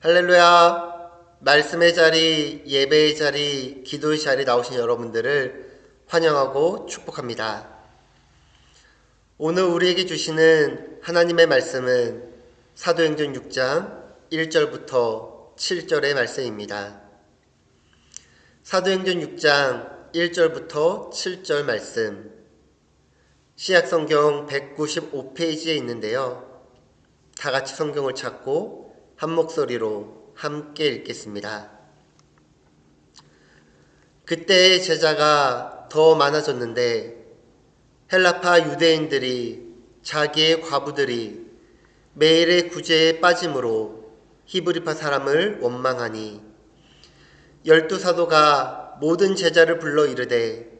할렐루야! 말씀의 자리, 예배의 자리, 기도의 자리 나오신 여러분들을 환영하고 축복합니다. 오늘 우리에게 주시는 하나님의 말씀은 사도행전 6장 1절부터 7절의 말씀입니다. 사도행전 6장 1절부터 7절 말씀, 신약성경 195페이지에 있는데요. 다 같이 성경을 찾고 한 목소리로 함께 읽겠습니다. 그때의 제자가 더 많아졌는데 헬라파 유대인들이 자기의 과부들이 매일의 구제에 빠짐으로 히브리파 사람을 원망하니 12사도가 모든 제자를 불러 이르되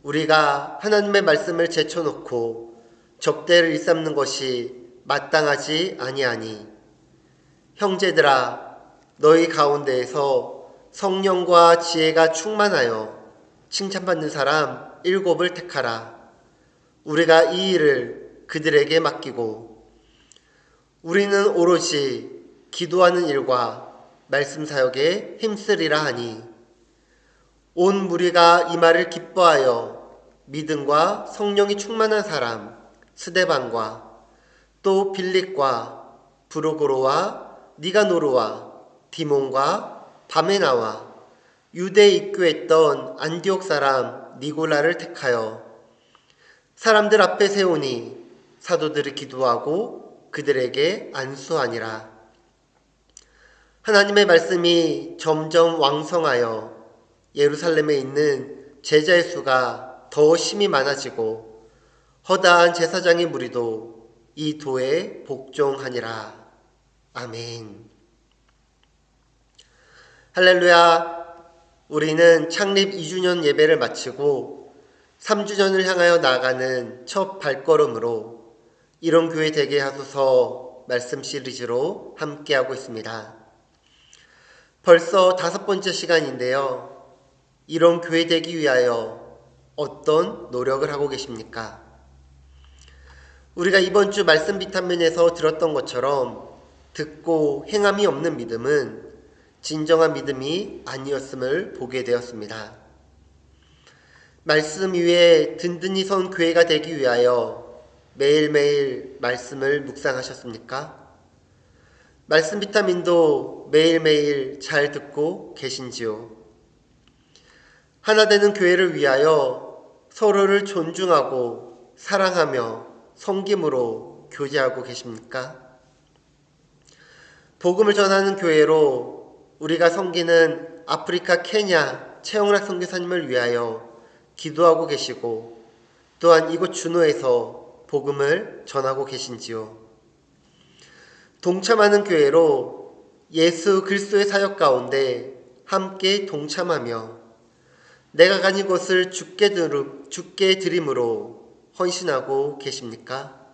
우리가 하나님의 말씀을 제쳐놓고 접대를 일삼는 것이 마땅하지 아니하니 형제들아 너희 가운데에서 성령과 지혜가 충만하여 칭찬받는 사람 7을 택하라. 우리가 이 일을 그들에게 맡기고 우리는 오로지 기도하는 일과 말씀 사역에 힘쓰리라 하니 온 무리가 이 말을 기뻐하여 믿음과 성령이 충만한 사람 스데반과 또 빌립과 브루고로와 니가노르와 디몬과 바메나와 유대에 입교했던 안디옥 사람 니골라를 택하여 사람들 앞에 세우니 사도들이 기도하고 그들에게 안수하니라. 하나님의 말씀이 점점 왕성하여 예루살렘에 있는 제자의 수가 더 심히 많아지고 허다한 제사장의 무리도 이 도에 복종하니라. 아멘. 할렐루야. 우리는 창립 2주년 예배를 마치고 3주년을 향하여 나아가는 첫 발걸음으로 이런 교회 되게 하소서 말씀 시리즈로 함께하고 있습니다. 벌써 5번째 시간인데요. 이런 교회 되기 위하여 어떤 노력을 하고 계십니까? 우리가 이번 주 말씀 비탄면에서 들었던 것처럼 듣고 행함이 없는 믿음은 진정한 믿음이 아니었음을 보게 되었습니다. 말씀 위에 든든히 선 교회가 되기 위하여 매일매일 말씀을 묵상하셨습니까? 말씀 비타민도 매일매일 잘 듣고 계신지요? 하나 되는 교회를 위하여 서로를 존중하고 사랑하며 섬김으로 교제하고 계십니까? 복음을 전하는 교회로 우리가 섬기는 아프리카 케냐 최영락 선교사님을 위하여 기도하고 계시고 또한 이곳 준호에서 복음을 전하고 계신지요. 동참하는 교회로 예수 그리스도의 사역 가운데 함께 동참하며 내가 가는 곳을 주께 드림으로 헌신하고 계십니까?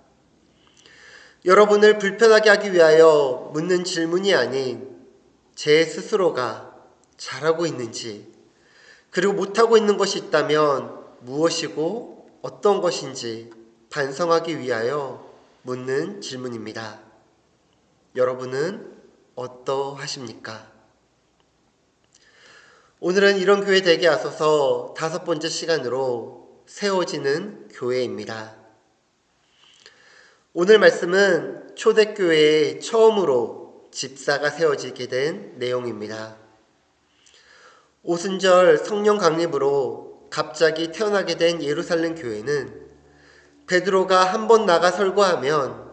여러분을 불편하게 하기 위하여 묻는 질문이 아닌 제 스스로가 잘하고 있는지 그리고 못하고 있는 것이 있다면 무엇이고 어떤 것인지 반성하기 위하여 묻는 질문입니다. 여러분은 어떠하십니까? 오늘은 이런 교회 되게 하소서 5번째 시간으로 세워지는 교회입니다. 오늘 말씀은 초대교회에 처음으로 집사가 세워지게 된 내용입니다. 오순절 성령 강림으로 갑자기 태어나게 된 예루살렘 교회는 베드로가 한 번 나가 설교하면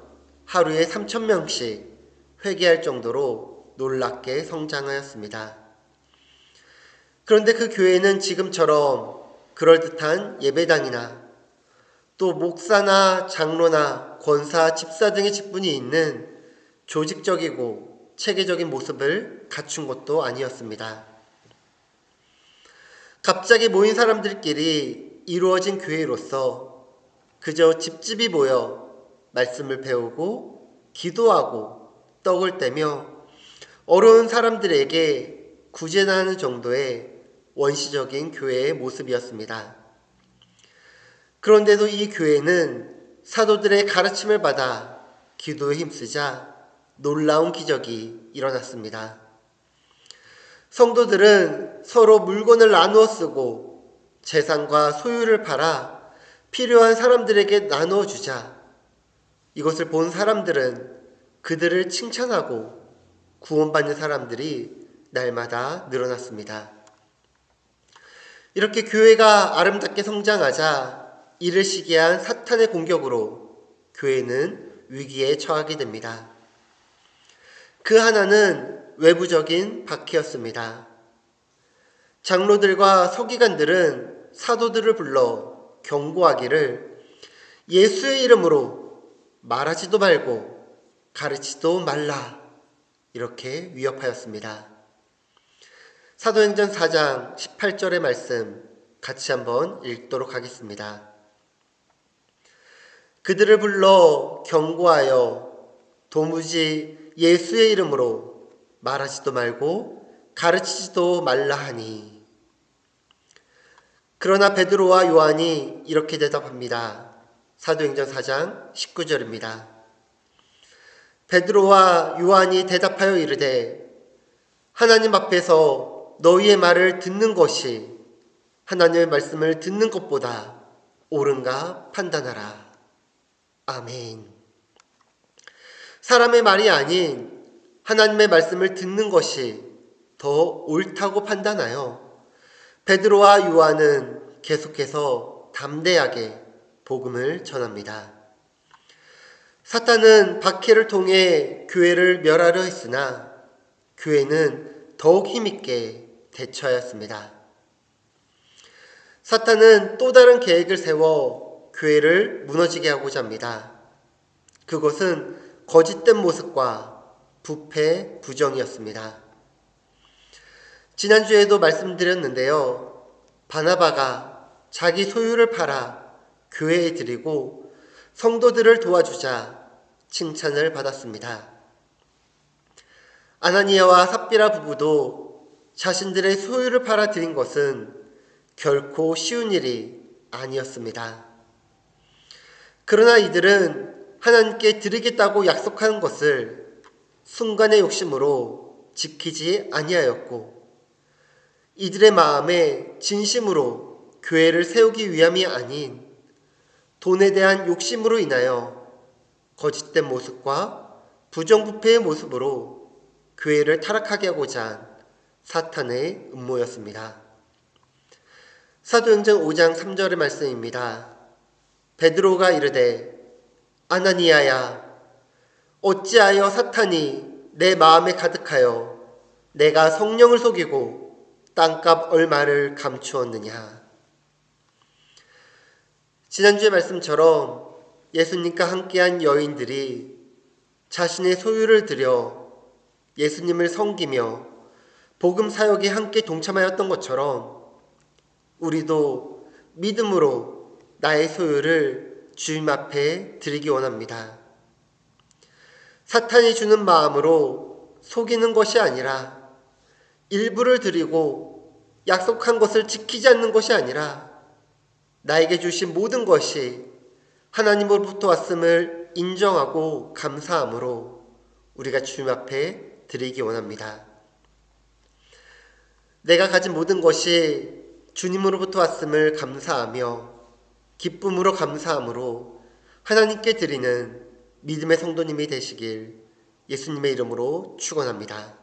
하루에 3,000명씩 회개할 정도로 놀랍게 성장하였습니다. 그런데 그 교회는 지금처럼 그럴듯한 예배당이나 또 목사나 장로나 권사, 집사 등의 직분이 있는 조직적이고 체계적인 모습을 갖춘 것도 아니었습니다. 갑자기 모인 사람들끼리 이루어진 교회로서 그저 집집이 모여 말씀을 배우고 기도하고 떡을 떼며 어려운 사람들에게 구제하는 정도의 원시적인 교회의 모습이었습니다. 그런데도 이 교회는 사도들의 가르침을 받아 기도에 힘쓰자 놀라운 기적이 일어났습니다. 성도들은 서로 물건을 나누어 쓰고 재산과 소유를 팔아 필요한 사람들에게 나누어 주자. 이것을 본 사람들은 그들을 칭찬하고 구원받는 사람들이 날마다 늘어났습니다. 이렇게 교회가 아름답게 성장하자 이를 시기한 사탄의 공격으로 교회는 위기에 처하게 됩니다. 그 하나는 외부적인 박해였습니다. 장로들과 서기관들은 사도들을 불러 경고하기를 예수의 이름으로 말하지도 말고 가르치지도 말라 이렇게 위협하였습니다. 사도행전 4장 18절의 말씀 같이 한번 읽도록 하겠습니다. 그들을 불러 경고하여 도무지 예수의 이름으로 말하지도 말고 가르치지도 말라 하니. 그러나 베드로와 요한이 이렇게 대답합니다. 사도행전 4장 19절입니다. 베드로와 요한이 대답하여 이르되 하나님 앞에서 너희의 말을 듣는 것이 하나님의 말씀을 듣는 것보다 옳은가 판단하라. 아멘. 사람의 말이 아닌 하나님의 말씀을 듣는 것이 더 옳다고 판단하여 베드로와 요한은 계속해서 담대하게 복음을 전합니다. 사탄은 박해를 통해 교회를 멸하려 했으나 교회는 더욱 힘있게 대처하였습니다. 사탄은 또 다른 계획을 세워 교회를 무너지게 하고자 합니다. 그것은 거짓된 모습과 부패, 부정이었습니다. 지난주에도 말씀드렸는데요. 바나바가 자기 소유를 팔아 교회에 드리고 성도들을 도와주자 칭찬을 받았습니다. 아나니아와 삽비라 부부도 자신들의 소유를 팔아 드린 것은 결코 쉬운 일이 아니었습니다. 그러나 이들은 하나님께 드리겠다고 약속한 것을 순간의 욕심으로 지키지 아니하였고 이들의 마음에 진심으로 교회를 세우기 위함이 아닌 돈에 대한 욕심으로 인하여 거짓된 모습과 부정부패의 모습으로 교회를 타락하게 하고자 한 사탄의 음모였습니다. 사도행전 5장 3절의 말씀입니다. 베드로가 이르되 아나니아야 어찌하여 사탄이 내 마음에 가득하여 내가 성령을 속이고 땅값 얼마를 감추었느냐. 지난주의 말씀처럼 예수님과 함께한 여인들이 자신의 소유를 들여 예수님을 섬기며 복음 사역에 함께 동참하였던 것처럼 우리도 믿음으로 나의 소유를 주님 앞에 드리기 원합니다. 사탄이 주는 마음으로 속이는 것이 아니라 일부를 드리고 약속한 것을 지키지 않는 것이 아니라 나에게 주신 모든 것이 하나님으로부터 왔음을 인정하고 감사함으로 우리가 주님 앞에 드리기 원합니다. 내가 가진 모든 것이 주님으로부터 왔음을 감사하며 기쁨으로 감사함으로 하나님께 드리는 믿음의 성도님이 되시길 예수님의 이름으로 축원합니다.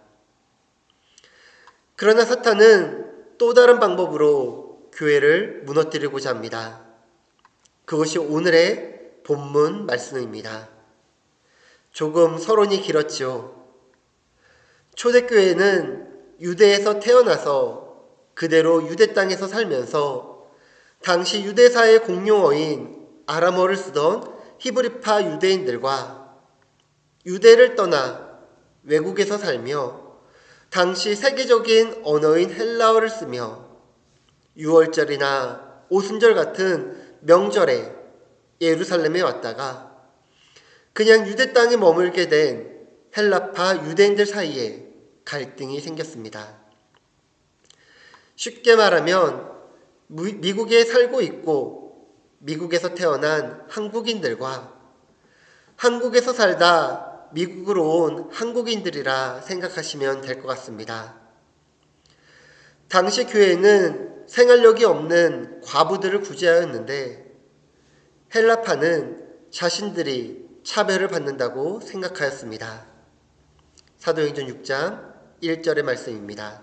그러나 사탄은 또 다른 방법으로 교회를 무너뜨리고자 합니다. 그것이 오늘의 본문 말씀입니다. 조금 서론이 길었죠. 초대교회는 유대에서 태어나서 그대로 유대 땅에서 살면서 당시 유대사의 공용어인 아람어를 쓰던 히브리파 유대인들과 유대를 떠나 외국에서 살며 당시 세계적인 언어인 헬라어를 쓰며 유월절이나 오순절 같은 명절에 예루살렘에 왔다가 그냥 유대 땅에 머물게 된 헬라파 유대인들 사이에 갈등이 생겼습니다. 쉽게 말하면 미국에 살고 있고 미국에서 태어난 한국인들과 한국에서 살다 미국으로 온 한국인들이라 생각하시면 될 것 같습니다. 당시 교회는 생활력이 없는 과부들을 구제하였는데 헬라파는 자신들이 차별을 받는다고 생각하였습니다. 사도행전 6장 1절의 말씀입니다.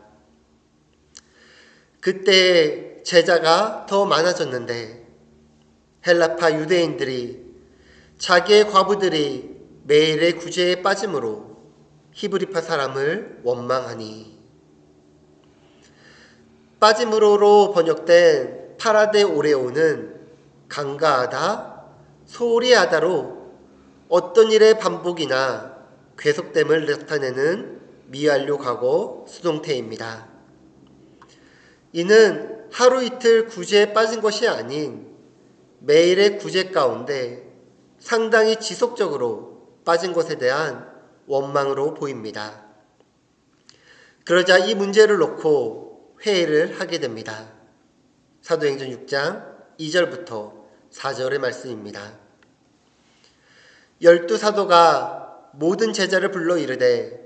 그때 제자가 더 많아졌는데 헬라파 유대인들이 자기의 과부들이 매일의 구제에 빠짐으로 히브리파 사람을 원망하니, 빠짐으로로 번역된 파라데 오레오는 간과하다, 소홀히 하다로 어떤 일의 반복이나 계속됨을 나타내는 미완료 과거 수동태입니다. 이는 하루 이틀 구제에 빠진 것이 아닌 매일의 구제 가운데 상당히 지속적으로 빠진 것에 대한 원망으로 보입니다. 그러자 이 문제를 놓고 회의를 하게 됩니다. 사도행전 6장 2절부터 4절의 말씀입니다. 12사도가 모든 제자를 불러 이르되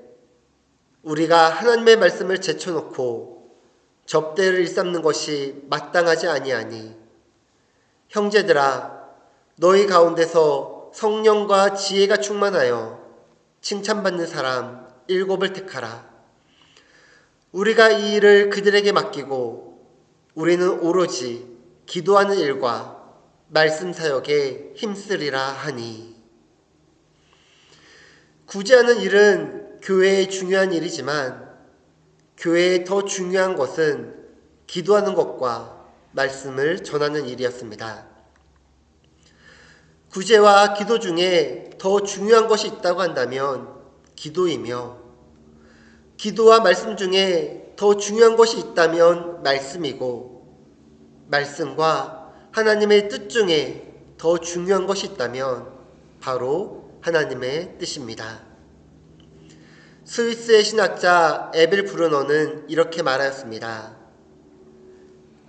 우리가 하나님의 말씀을 제쳐놓고 접대를 일삼는 것이 마땅하지 아니하니, 형제들아 너희 가운데서 성령과 지혜가 충만하여 칭찬받는 사람 7을 택하라. 우리가 이 일을 그들에게 맡기고 우리는 오로지 기도하는 일과 말씀 사역에 힘쓰리라 하니. 구제하는 일은 교회의 중요한 일이지만 교회의 더 중요한 것은 기도하는 것과 말씀을 전하는 일이었습니다. 구제와 기도 중에 더 중요한 것이 있다고 한다면 기도이며, 기도와 말씀 중에 더 중요한 것이 있다면 말씀이고, 말씀과 하나님의 뜻 중에 더 중요한 것이 있다면 바로 하나님의 뜻입니다. 스위스의 신학자 에벨 브루너는 이렇게 말하였습니다.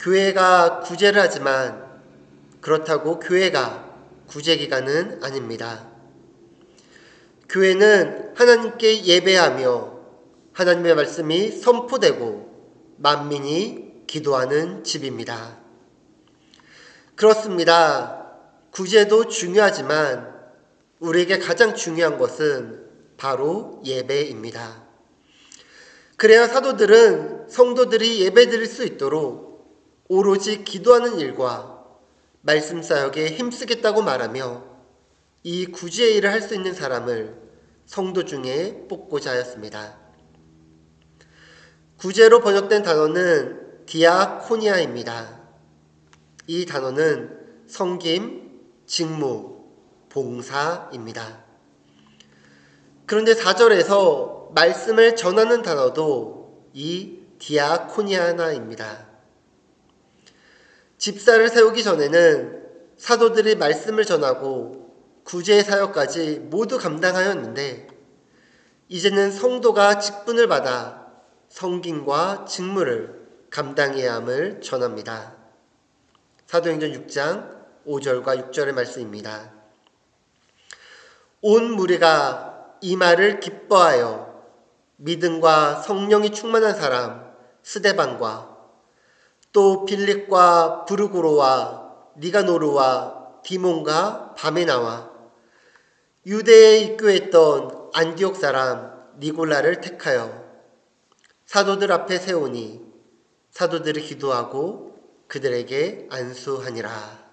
교회가 구제를 하지만 그렇다고 교회가 구제기관은 아닙니다. 교회는 하나님께 예배하며 하나님의 말씀이 선포되고 만민이 기도하는 집입니다. 그렇습니다. 구제도 중요하지만 우리에게 가장 중요한 것은 바로 예배입니다. 그래야 사도들은 성도들이 예배드릴 수 있도록 오로지 기도하는 일과 말씀 사역에 힘쓰겠다고 말하며 이 구제의 일을 할 수 있는 사람을 성도 중에 뽑고자 하였습니다. 구제로 번역된 단어는 디아코니아입니다. 이 단어는 섬김, 직무, 봉사입니다. 그런데 4절에서 말씀을 전하는 단어도 이 디아코니아나입니다. 집사를 세우기 전에는 사도들이 말씀을 전하고 구제의 사역까지 모두 감당하였는데 이제는 성도가 직분을 받아 섬김과 직무를 감당해야 함을 전합니다. 사도행전 6장 5절과 6절의 말씀입니다. 온 무리가 이 말을 기뻐하여 믿음과 성령이 충만한 사람 스데반과 또 빌립과 브루고로와 니가노르와 디몬과 바메나와 유대에 입교했던 안디옥 사람 니골라를 택하여 사도들 앞에 세우니 사도들이 기도하고 그들에게 안수하니라.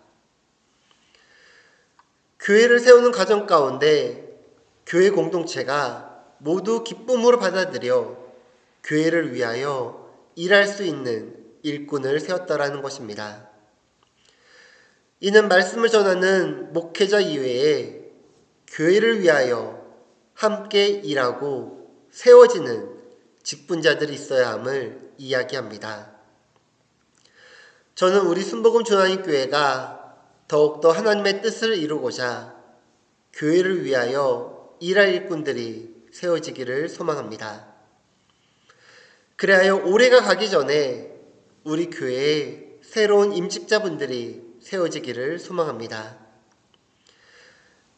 교회를 세우는 과정 가운데 교회 공동체가 모두 기쁨으로 받아들여 교회를 위하여 일할 수 있는 일꾼을 세웠다라는 것입니다. 이는 말씀을 전하는 목회자 이외에 교회를 위하여 함께 일하고 세워지는 직분자들이 있어야 함을 이야기합니다. 저는 우리 순복음 중앙교회가 더욱더 하나님의 뜻을 이루고자 교회를 위하여 일할 일꾼들이 세워지기를 소망합니다. 그리하여 올해가 가기 전에 우리 교회에 새로운 임직자분들이 세워지기를 소망합니다.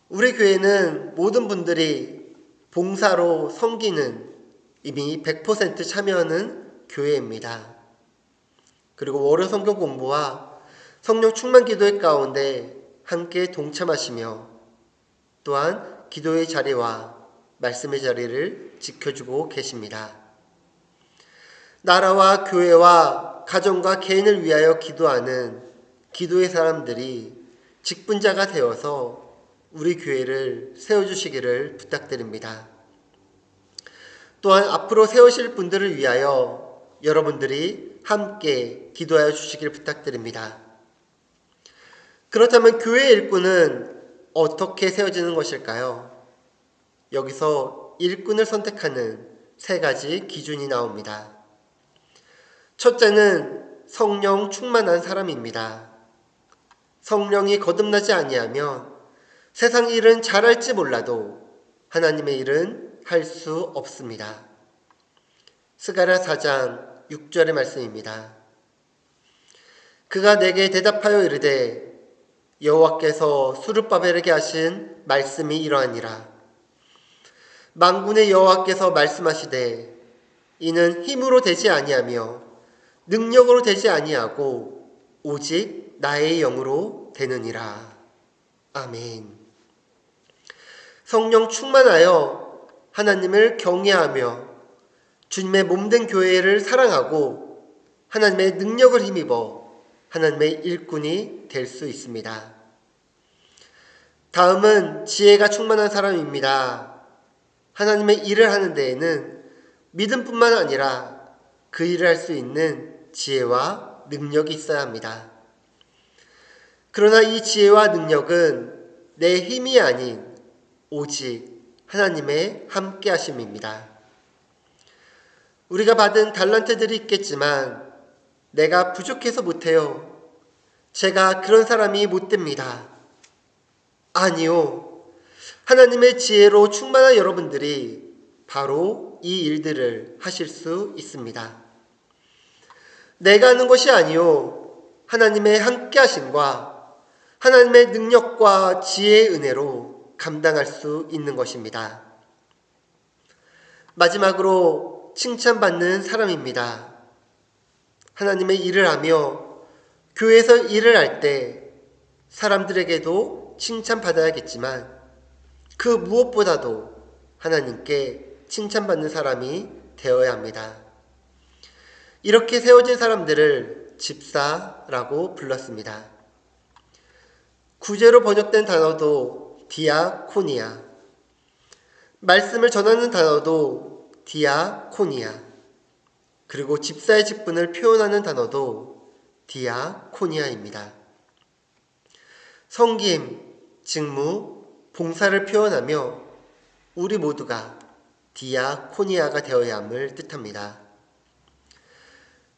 우리 교회는 모든 분들이 봉사로 섬기는 이미 100% 참여하는 교회입니다. 그리고 월요 성경 공부와 성령 충만 기도회 가운데 함께 동참하시며 또한 기도의 자리와 말씀의 자리를 지켜주고 계십니다. 나라와 교회와 가정과 개인을 위하여 기도하는 기도의 사람들이 직분자가 되어서 우리 교회를 세워주시기를 부탁드립니다. 또한 앞으로 세우실 분들을 위하여 여러분들이 함께 기도하여 주시길 부탁드립니다. 그렇다면 교회의 일꾼은 어떻게 세워지는 것일까요? 여기서 일꾼을 선택하는 3가지 기준이 나옵니다. 첫째는 성령 충만한 사람입니다. 성령이 거듭나지 아니하면 세상 일은 잘할지 몰라도 하나님의 일은 할 수 없습니다. 스가랴 4장 6절의 말씀입니다. 그가 내게 대답하여 이르되 여호와께서 수르바벨에게 하신 말씀이 이러하니라. 만군의 여호와께서 말씀하시되 이는 힘으로 되지 아니하며 능력으로 되지 아니하고 오직 나의 영으로 되느니라. 아멘. 성령 충만하여 하나님을 경외하며 주님의 몸된 교회를 사랑하고 하나님의 능력을 힘입어 하나님의 일꾼이 될 수 있습니다. 다음은 지혜가 충만한 사람입니다. 하나님의 일을 하는 데에는 믿음뿐만 아니라 그 일을 할 수 있는 지혜와 능력이 있어야 합니다. 그러나 이 지혜와 능력은 내 힘이 아닌 오직 하나님의 함께 하심입니다. 우리가 받은 달란트들이 있겠지만 내가 부족해서 못해요. 제가 그런 사람이 못 됩니다. 아니요. 하나님의 지혜로 충만한 여러분들이 바로 이 일들을 하실 수 있습니다. 내가 하는 것이 아니요. 하나님의 함께 하심과 하나님의 능력과 지혜의 은혜로 감당할 수 있는 것입니다. 마지막으로 칭찬받는 사람입니다. 하나님의 일을 하며 교회에서 일을 할 때 사람들에게도 칭찬받아야겠지만 그 무엇보다도 하나님께 칭찬받는 사람이 되어야 합니다. 이렇게 세워진 사람들을 집사라고 불렀습니다. 구제로 번역된 단어도 디아코니아, 말씀을 전하는 단어도 디아코니아, 그리고 집사의 직분을 표현하는 단어도 디아코니아입니다. 섬김, 직무, 봉사를 표현하며 우리 모두가 디아코니아가 되어야 함을 뜻합니다.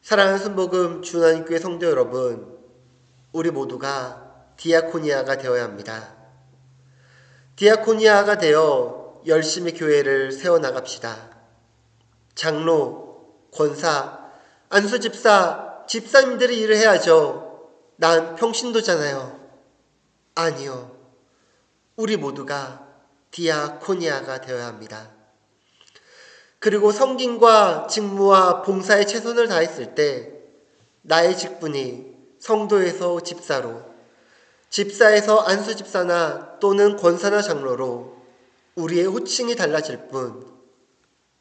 사랑하는 순복음 주하나님교회 성도 여러분, 우리 모두가 디아코니아가 되어야 합니다. 디아코니아가 되어 열심히 교회를 세워나갑시다. 장로, 권사, 안수집사, 집사님들이 일을 해야죠. 난 평신도잖아요. 아니요. 우리 모두가 디아코니아가 되어야 합니다. 그리고 섬김과 직무와 봉사에 최선을 다했을 때 나의 직분이 성도에서 집사로, 집사에서 안수집사나 또는 권사나 장로로 우리의 호칭이 달라질 뿐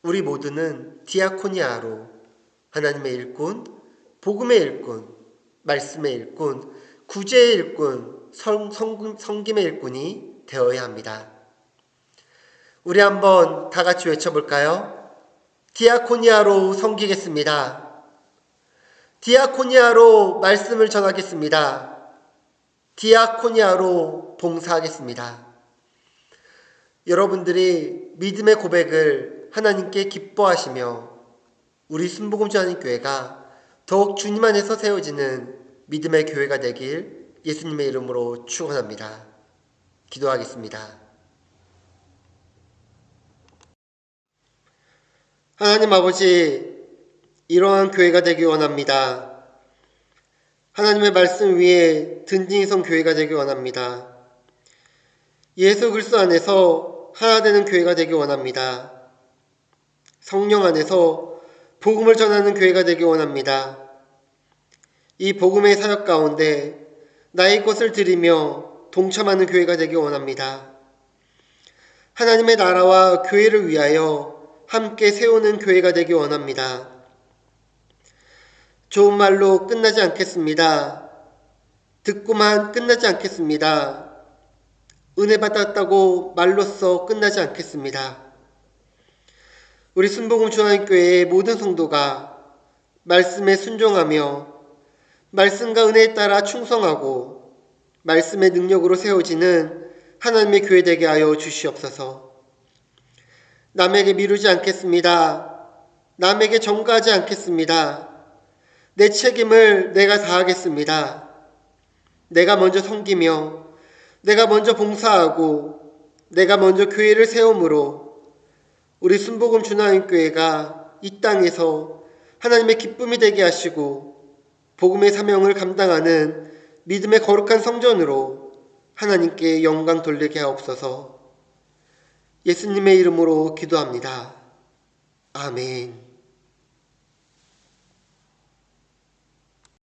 우리 모두는 디아코니아로 하나님의 일꾼, 복음의 일꾼, 말씀의 일꾼, 구제의 일꾼, 섬김의 일꾼이 되어야 합니다. 우리 한번 다 같이 외쳐볼까요? 디아코니아로 섬기겠습니다. 디아코니아로 말씀을 전하겠습니다. 디아코니아로 봉사하겠습니다. 여러분들이 믿음의 고백을 하나님께 기뻐하시며 우리 순복음주 하나님교회가 더욱 주님 안에서 세워지는 믿음의 교회가 되길 예수님의 이름으로 축원합니다. 기도하겠습니다. 하나님 아버지, 이러한 교회가 되기 원합니다. 하나님의 말씀 위에 든든히 선 교회가 되기 원합니다. 예수 그리스도 안에서 하나 되는 교회가 되기 원합니다. 성령 안에서 복음을 전하는 교회가 되기 원합니다. 이 복음의 사역 가운데 나의 것을 드리며 동참하는 교회가 되기 원합니다. 하나님의 나라와 교회를 위하여 함께 세우는 교회가 되기 원합니다. 좋은 말로 끝나지 않겠습니다. 듣고만 끝나지 않겠습니다. 은혜 받았다고 말로써 끝나지 않겠습니다. 우리 순복음 중앙교회의 모든 성도가 말씀에 순종하며 말씀과 은혜에 따라 충성하고 말씀의 능력으로 세워지는 하나님의 교회 되게 하여 주시옵소서. 남에게 미루지 않겠습니다. 남에게 전가하지 않겠습니다. 내 책임을 내가 다하겠습니다. 내가 먼저 섬기며 내가 먼저 봉사하고 내가 먼저 교회를 세움으로 우리 순복음 주나인교회가 이 땅에서 하나님의 기쁨이 되게 하시고 복음의 사명을 감당하는 믿음의 거룩한 성전으로 하나님께 영광 돌리게 하옵소서. 예수님의 이름으로 기도합니다. 아멘.